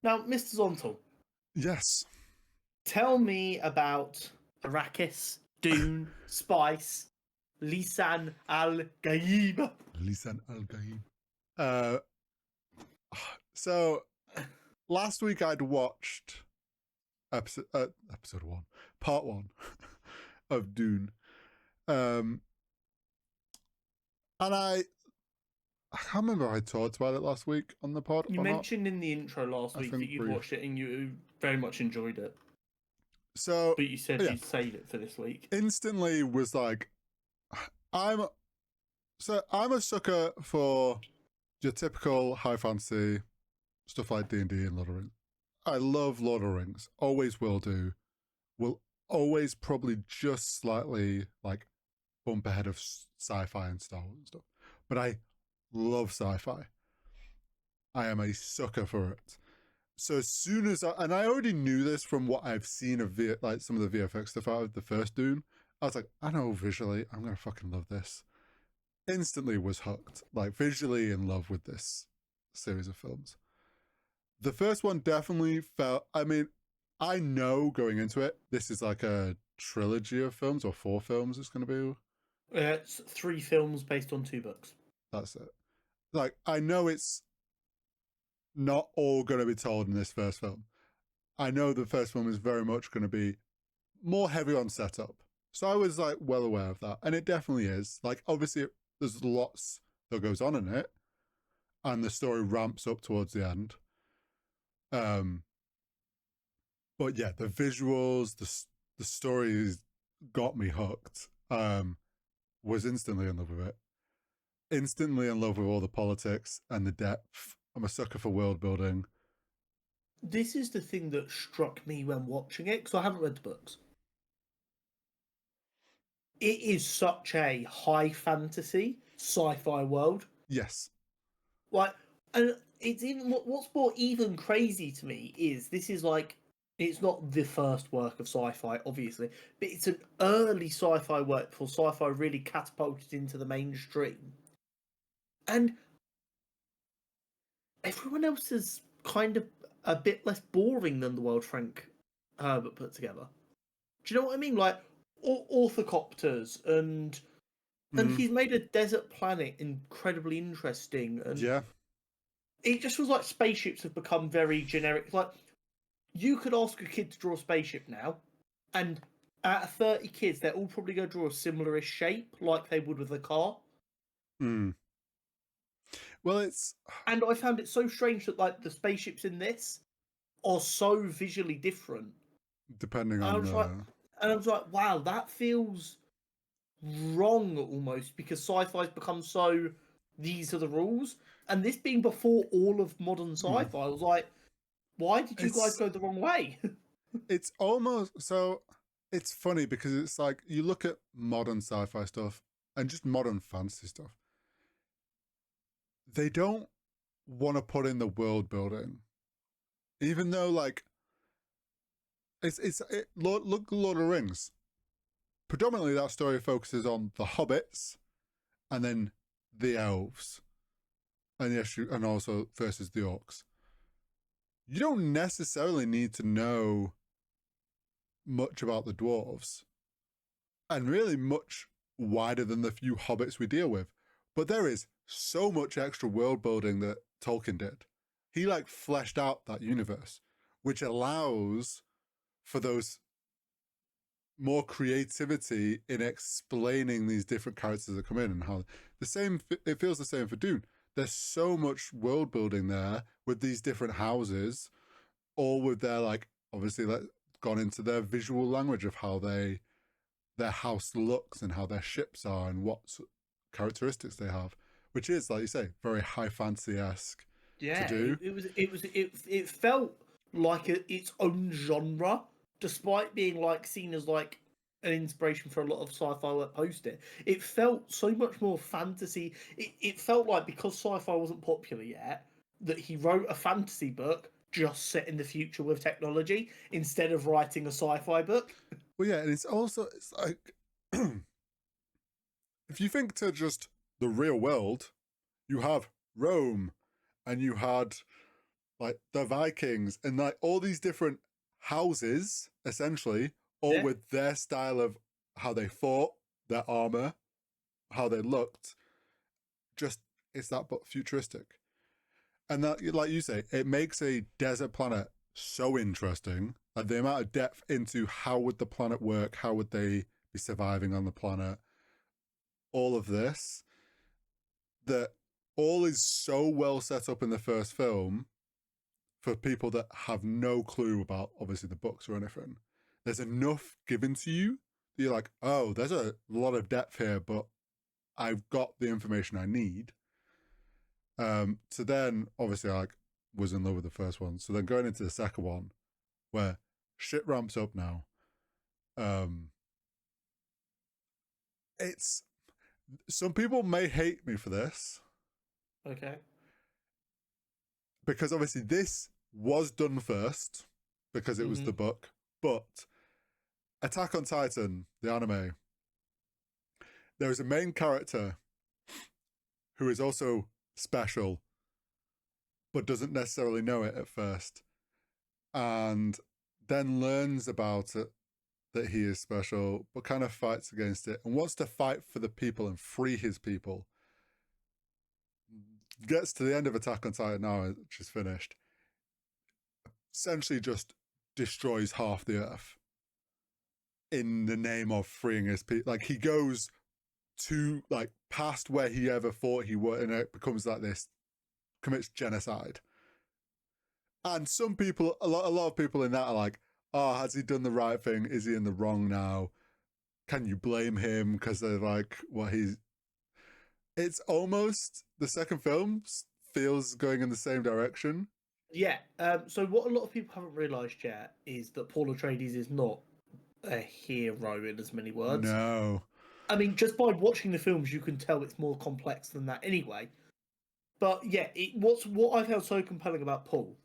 Now, Mr. Zontal, Yes. tell me about Arrakis, Dune, Spice, Lisan al Gaib. Lisan Al Gaib. Uh, so last week I'd watched episode one, part one of Dune. Um, and I can't remember if I talked about it last week on the pod You or not. mentioned in the intro last I week that think you'd brief. watched it and you very much enjoyed it, So but you said yeah, you'd save it for this week. instantly was like, I'm I'm a sucker for your typical high fantasy stuff like D&D and Lord of the Rings. I love Lord of the Rings. Always will do. Will always probably just slightly like bump ahead of sci-fi and Star Wars and stuff. But I love sci-fi. I am a sucker for it. So as soon as and I already knew this from what I've seen of like some of the VFX stuff out of the first Dune, I was like, I know visually, I'm gonna fucking love this. Instantly was hooked, like visually in love with this series of films. The first one definitely felt. I mean, I know going into it, this is like a trilogy of films or 4 films. It's going to be. It's 3 films based on 2 books. That's it. Like I know it's not all going to be told in this first film. I know the first film is very much going to be more heavy on setup. So I was like well aware of that, and it definitely is. Like obviously, there's lots that goes on in it, and the story ramps up towards the end. Um, but yeah, the visuals, the stories got me hooked. Was instantly in love with it. Instantly in love with all the politics and the depth. I'm a sucker for world building. This is the thing that struck me when watching it because I haven't read the books. It is such a high fantasy sci-fi world. Yes. Like, and it's even what's more even crazy to me is this is like it's not the first work of sci-fi, obviously, but it's an early sci-fi work before sci-fi really catapulted into the mainstream. And everyone else is kind of a bit less boring than the world Frank Herbert put together. Do you know what I mean? Like orthocopters and Mm, he's made a desert planet incredibly interesting, and yeah. it just feels like spaceships have become very generic. Like you could ask a kid to draw a spaceship now, and out of 30 kids, they're all probably going to draw a similar shape like they would with a car. Mm. Well, it's And I found it so strange that like the spaceships in this are so visually different. depending And I on was like, the. wow, that feels wrong almost because sci-fi's become so these are the rules. And this being before all of modern Mm. sci-fi, I was like, why did you guys It's go the wrong way? it's almost so. It's funny because it's like you look at modern sci-fi stuff and just modern fantasy stuff. They don't want to put in the world building, even though like look Lord of the Rings. Predominantly, that story focuses on the hobbits and then the elves, and yes, and also versus the orcs. You don't necessarily need to know much about the dwarves, and really much wider than the few hobbits we deal with. But there is so much extra world building that Tolkien did. He like fleshed out that universe, which allows for those more creativity in explaining these different characters that come in and how the same it feels the same for Dune. There's so much world building there with these different houses, all with their like obviously like gone into their visual language of how their house looks and how their ships are and what characteristics they have, which is like you say very high fantasy esque to Yeah, do. it felt like its own genre, despite being like seen as like an inspiration for a lot of sci-fi work post it. It felt so much more fantasy. It felt like because sci-fi wasn't popular yet, that he wrote a fantasy book just set in the future with technology instead of writing a sci-fi book. Well, yeah, and it's also it's like if you think to just the real world, you have Rome, and you had like the Vikings, and like all these different houses, essentially, all Yeah. with their style of how they fought, their armor, how they looked. Just it's that but futuristic. And that, like you say, it makes a desert planet so interesting. Like the amount of depth into how would the planet work, how would they be surviving on the planet, all of this, that all is so well set up in the first film for people that have no clue about obviously the books or anything. There's enough given to you that you're like, oh, there's a lot of depth here, but I've got the information I need. So then obviously I was in love with the first one. So then going into the second one, where shit ramps up now. It's some people may hate me for this Okay. because obviously this was done first because it was the book, but Attack on Titan, the anime, there is a main character who is also special, but doesn't necessarily know it at first, and then learns about it that he is special, but kind of fights against it and wants to fight for the people and free his people. Gets to the end of Attack on Titan now, which is finished. Essentially just destroys half the earth in the name of freeing his people. Like he goes to like past where he ever thought he would, and it becomes like this, commits genocide. And some people, a lot of people in that are like, oh, has he done the right thing? Is he in the wrong now? Can you blame him? Because they're like, well, it's almost the second film feels going in the same direction. Yeah. So what a lot of people haven't realised yet is that Paul Atreides is not a hero in as many words. No. I mean, just by watching the films, you can tell it's more complex than that anyway. But yeah, what I found so compelling about Paul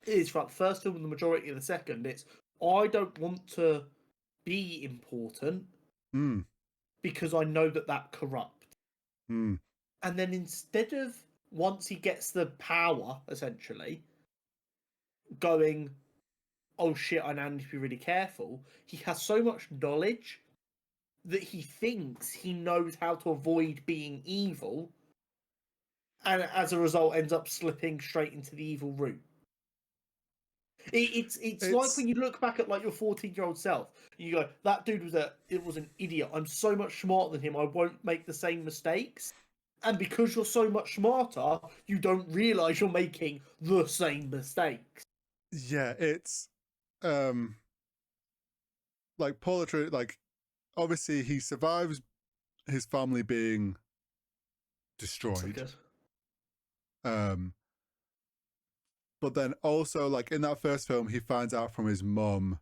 is throughout the first film and the majority of the second, it's I don't want to be important because I know that corrupts. Mm. And then instead of once he gets the power, essentially, going, oh shit, I now need to be really careful, he has so much knowledge that he thinks he knows how to avoid being evil, and as a result ends up slipping straight into the evil route. It's like when you look back at like your 14-year-old self, and you go, that dude was an idiot. I'm so much smarter than him. I won't make the same mistakes. And because you're so much smarter, you don't realize you're making the same mistakes. Yeah, it's like Paul Atreides, like obviously he survives his family being destroyed. But then also like in that first film, he finds out from his mum,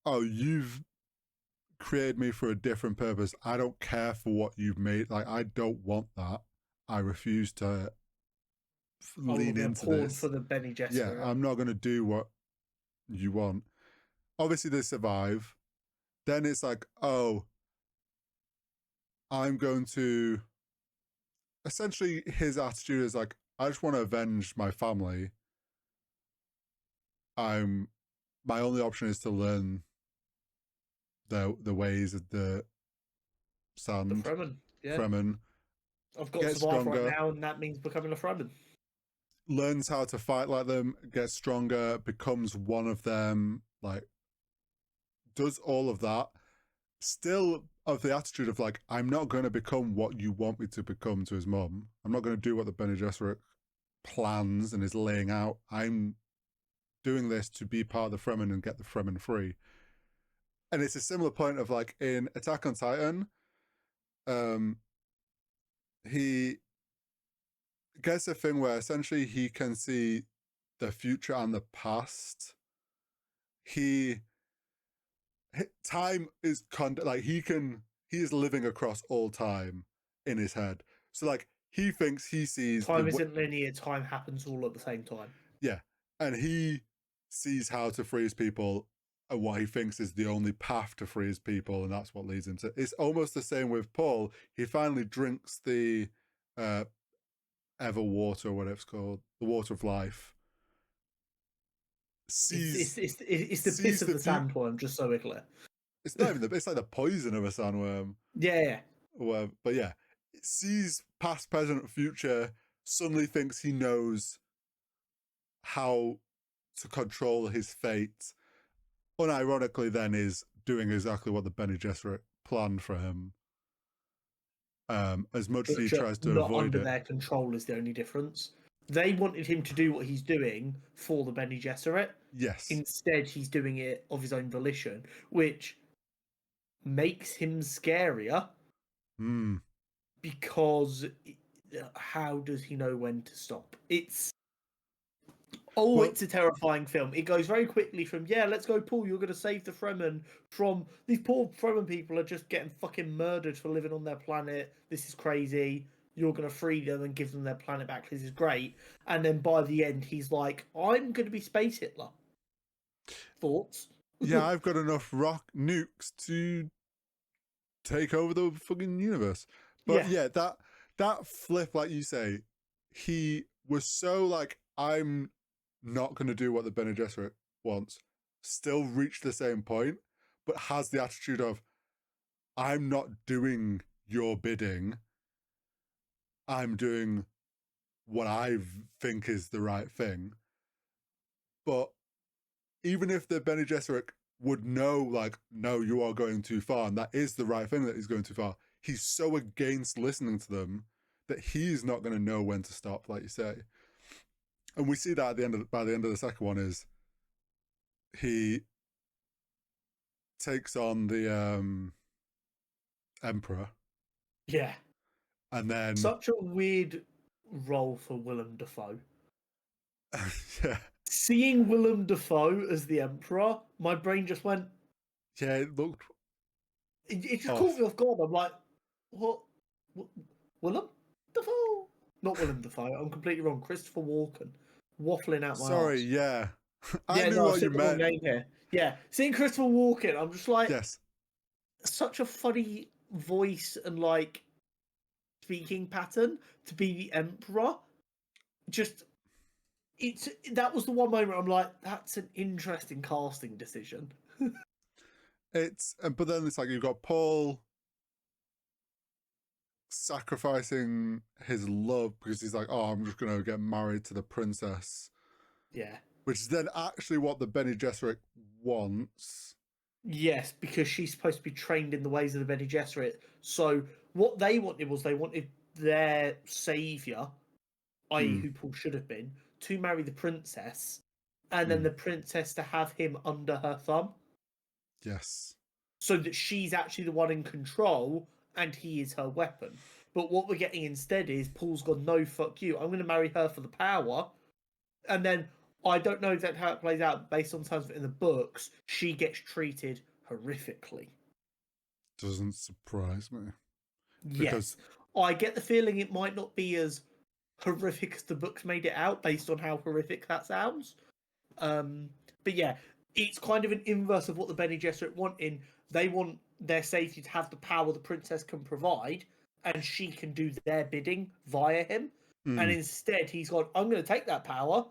oh, you've created me for a different purpose. I don't care for what you've made. Like I don't want that. I refuse to lean into this. For the Benny Gesserit. Yeah, I'm not going to do what you want. Obviously, they survive. Then it's like, oh, I'm going to. Essentially, his attitude is like, I just want to avenge my family. My only option is to learn the ways of the sand. The Fremen. Yeah. Fremen. I've got to survive stronger. Right now, and that means becoming a Fremen. Learns how to fight like them, gets stronger, becomes one of them, like does all of that. Still of the attitude of like, I'm not going to become what you want me to become to his mum. I'm not going to do what the Bene Gesserit plans and is laying out. I'm doing this to be part of the Fremen and get the Fremen free. And it's a similar point of like in Attack on Titan, he gets a thing where essentially he can see the future and the past. Time is like he is living across all time in his head. So like he thinks he sees time isn't linear. Time happens all at the same time. Yeah, and he sees how to free his people and what he thinks is the only path to free his people, and that's what leads him to. It's almost the same with Paul. He finally drinks the ever water or whatever it's called, the water of life, sees It's the piss sees of the the future. sandworm, just so we're clear. It's not even it's like the poison of a sandworm. Yeah. But yeah, it sees past, present, future. Suddenly thinks he knows how to control his fate. Unironically, then is doing exactly what the Bene Gesserit planned for him. As much as But he just tries to not avoid under it. their control is the only difference. They wanted him to do what he's doing for the Bene Gesserit. Yes. Instead, he's doing it of his own volition, which makes him scarier Hmm. because how does he know when to stop? It's Well, it's a terrifying film. It goes very quickly from let's go, Paul. You're going to save the Fremen from these poor Fremen people are just getting fucking murdered for living on their planet. This is crazy. You're going to free them and give them their planet back. This is great. And then by the end, he's like, I'm going to be Space Hitler. Thoughts? yeah, I've got enough rock nukes to take over the fucking universe. But Yeah. yeah, that flip, like you say, he was so like, I'm not going to do what the Bene Gesserit wants. Still reached the same point, but has the attitude of, I'm not doing your bidding. I'm doing what I think is the right thing. But even if the Bene Gesserit would know, like, no, you are going too far, and that is the right thing that he's going too far, he's so against listening to them that he's not going to know when to stop, like you say. And we see that at the end of by the end of the second one is he takes on the emperor, Yeah. and then Such a weird role for Willem Dafoe. yeah, Seeing Willem Dafoe as the Emperor, my brain just went, yeah, it looked it just caught off. me off guard. I'm like, what? Willem Dafoe? Not Willem Dafoe. I'm completely wrong. Christopher Walken, waffling out my Sorry, arse. yeah, I Yeah, knew no, I what you said the wrong meant. name here. Yeah, seeing Christopher Walken, I'm just like, Yes, such a funny voice and like speaking pattern to be the Emperor. Just that was the one moment I'm like, that's an interesting casting decision. it's but then it's like you've got Paul sacrificing his love because he's like, oh, I'm just going to get married to the princess, Yeah. which is then actually what the Bene Gesserit wants. Yes, because she's supposed to be trained in the ways of the Bene Gesserit. So what they wanted was they wanted their savior, i.e., Mm, who Paul should have been, to marry the princess, and then mm, the princess to have him under her thumb, yes. so that she's actually the one in control and he is her weapon. But what we're getting instead is Paul's gone, no, fuck you. I'm going to marry her for the power, and then I don't know exactly how it plays out based on terms in the books. She gets treated horrifically. Doesn't surprise me because Yes, I get the feeling it might not be as horrific as the books made it out, based on how horrific that sounds. Um, but yeah, it's kind of an inverse of what the Bene Gesserit want. In they want their safety to have the power the princess can provide, and she can do their bidding via him. And mm. instead, he's gone, I'm going to take that power,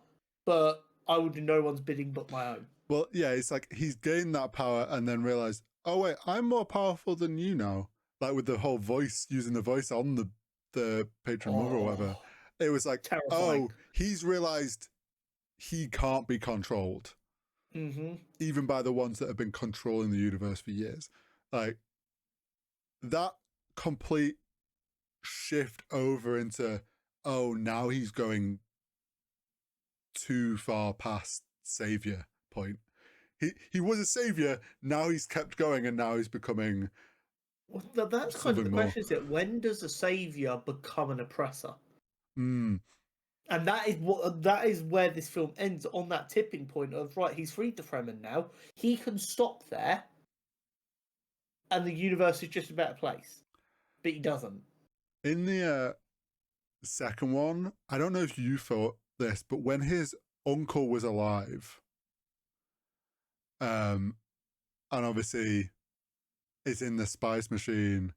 but I will do no one's bidding but my own. Well, yeah, it's like he's gained that power and then realized, oh wait, I'm more powerful than you now. Like with the whole voice, using the voice on the patron mother or whatever. Oh, It was like, terrifying. oh, he's realized he can't be controlled, Mm-hmm. even by the ones that have been controlling the universe for years. Like that complete shift over into, oh, now he's going too far past savior point. He was a savior, now he's kept going, and now he's becoming Well, that's kind of something the more. question: is that when does a savior become an oppressor? Mm, And that is where this film ends, on that tipping point of, right, he's freed the Fremen now. He can stop there, and the universe is just a better place. But he doesn't. in the second one, I don't know if you thought this, but when his uncle was alive, um, and obviously it's in the spice machine,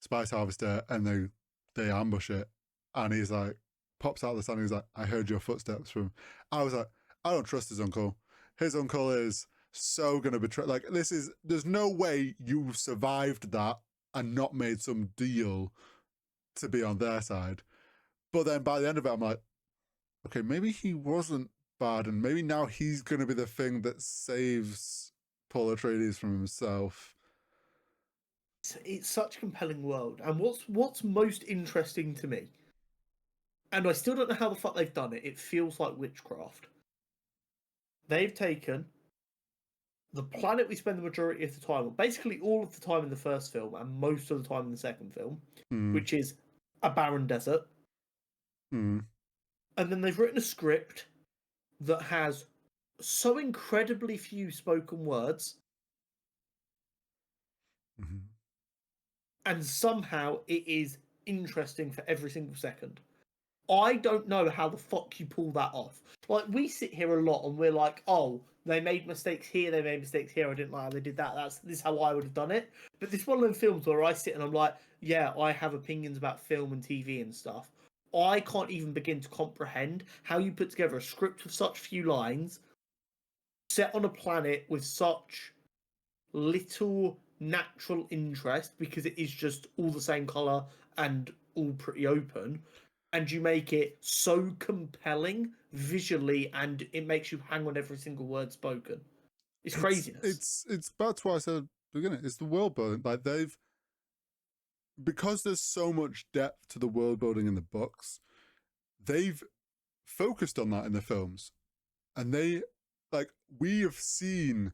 spice harvester, and they ambush it, and he's like, pops out of the sand. He's like, I heard your footsteps from. I was like, I don't trust his uncle. His uncle is so gonna betray. Like, there's no way you've survived that and not made some deal to be on their side. But then by the end of it, I'm like, okay, maybe he wasn't bad, and maybe now he's gonna be the thing that saves Paul Atreides from himself. It's such a compelling world, and what's most interesting to me, and I still don't know how the fuck they've done it. It feels like witchcraft. They've taken the planet we spend the majority of the time on, basically all of the time in the first film and most of the time in the second film, which is a barren desert. And then they've written a script that has so incredibly few spoken words, and somehow it is interesting for every single second. I don't know how the fuck you pull that off. Like, we sit here a lot and we're like, oh, they made mistakes here, they made mistakes here, I didn't like how they did that, this is how I would have done it. But this one of those films where I sit and I'm like, yeah, I have opinions about film and TV and stuff. I can't even begin to comprehend how you put together a script with such few lines, set on a planet with such little natural interest, because it is just all the same colour and all pretty open, and you make it so compelling visually, and it makes you hang on every single word spoken. It's craziness. It's that's what I said at the beginning. It's the world building. Like, because there's so much depth to the world building in the books, they've focused on that in the films. And we have seen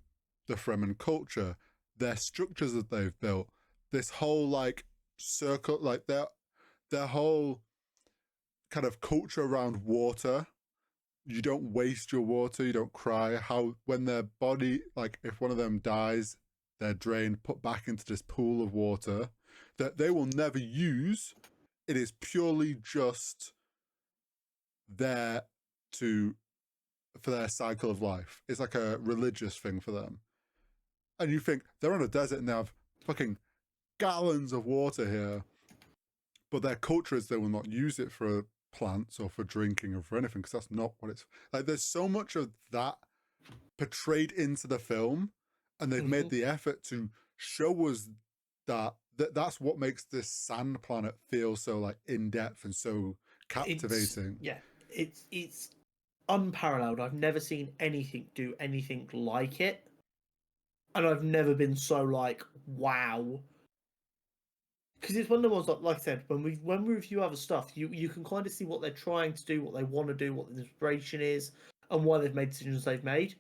the Fremen culture, their structures that they've built, this whole like circle, like their whole kind of culture around water. You don't waste your water, you don't cry. How when their body, like if one of them dies, they're drained, put back into this pool of water that they will never use. It is purely just there for their cycle of life. It's like a religious thing for them. And you think they're on a desert and they have fucking gallons of water here, but their culture is they will not use it for plants or for drinking or for anything, because that's not what it's like. There's so much of that portrayed into the film, and they've made the effort to show us that's what makes this sand planet feel so like in depth and so captivating. It's unparalleled. I've never seen anything do anything like it, and I've never been so like, wow. Because it's one of the ones, like I said, when we review other stuff, you can kind of see what they're trying to do, what they want to do, what the inspiration is, and why they've made decisions they've made.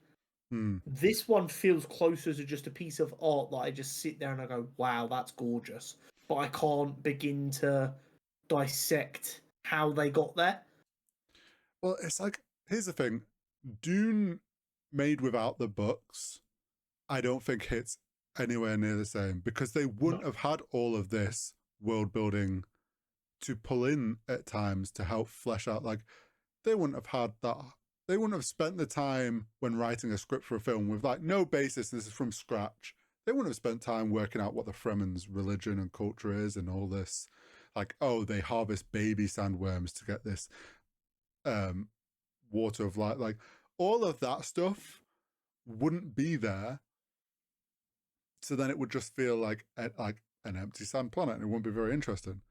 This one feels closer to just a piece of art that I just sit there and I go, wow, that's gorgeous. But I can't begin to dissect how they got there. Well, it's like, here's the thing. Dune, made without the books, I don't think hits anywhere near the same, because they wouldn't have had all of this world building to pull in at times to help flesh out. Like, they wouldn't have had that. They wouldn't have spent the time when writing a script for a film with like no basis. This is from scratch. They wouldn't have spent time working out what the Fremen's religion and culture is and all this. Like, oh, they harvest baby sandworms to get this water of life. Like, all of that stuff wouldn't be there. So then it would just feel like an empty sand planet, and it wouldn't be very interesting.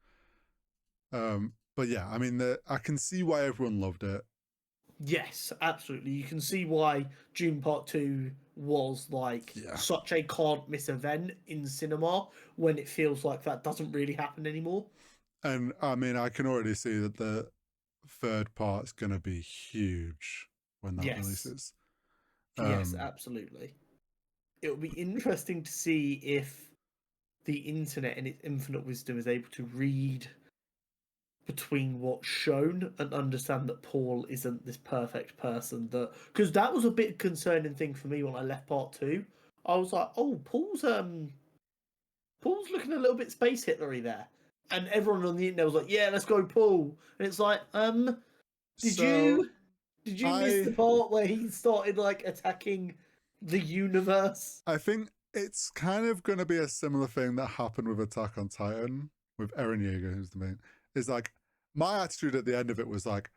But yeah, I mean, I can see why everyone loved it. Yes, absolutely. You can see why Dune Part 2 was like such a can't miss event in cinema, when it feels like that doesn't really happen anymore. And I mean, I can already see that the third part's going to be huge when that releases. Yes, absolutely. It will be interesting to see if the internet in its infinite wisdom is able to read between what's shown and understand that Paul isn't this perfect person. Because that was a bit concerning thing for me when I left Part 2. I was like, oh, Paul's looking a little bit Space Hitlery there. And everyone on the internet was like, yeah, let's go Paul. And it's like, did you miss the part where he started like attacking the universe? I think it's kind of going to be a similar thing that happened with Attack on Titan with Eren Yeager, who's the main. Is like, my attitude at the end of it was like,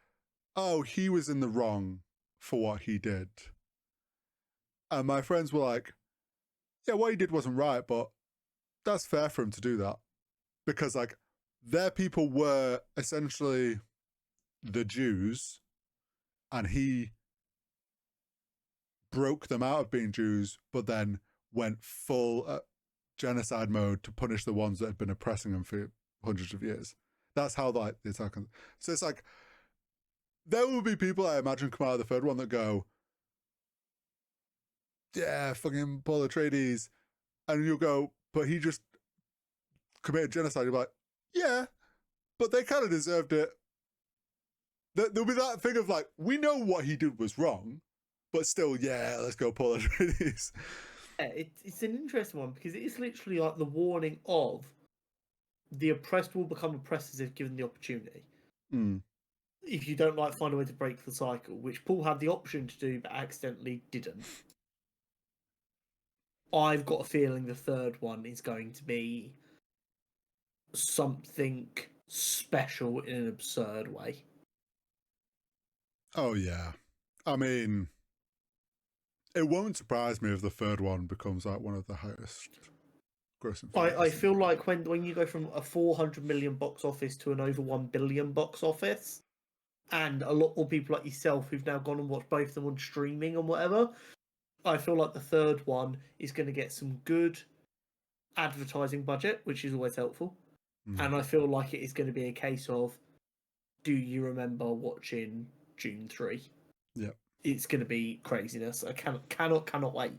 oh, he was in the wrong for what he did. And my friends were like, yeah, what he did wasn't right, but that's fair for him to do that. Because, like, their people were essentially the Jews, and he broke them out of being Jews, but then went full genocide mode to punish the ones that had been oppressing them for hundreds of years. That's how, like, the attack. So it's like, there will be people, I imagine, come out of the third one that go, yeah, fucking Paul Atreides. And you'll go, but he just committed genocide. You're like, yeah, but they kind of deserved it. There'll be that thing of like, we know what he did was wrong, but still, yeah, let's go Paul Atreides. Yeah, it's an interesting one because it is literally like the warning of the oppressed will become oppressors if given the opportunity. Mm. If you don't like find a way to break the cycle, which Paul had the option to do but accidentally didn't. I've got a feeling the third one is going to be something special in an absurd way. Oh, yeah. I mean, it won't surprise me if the third one becomes like one of the highest grossing. I feel like when you go from a 400 million box office to an over 1 billion box office, and a lot more people like yourself who've now gone and watched both of them on streaming and whatever, I feel like the third one is going to get some good advertising budget, which is always helpful. And I feel like it is going to be a case of, do you remember watching Dune 3? Yeah. It's going to be craziness. I cannot wait.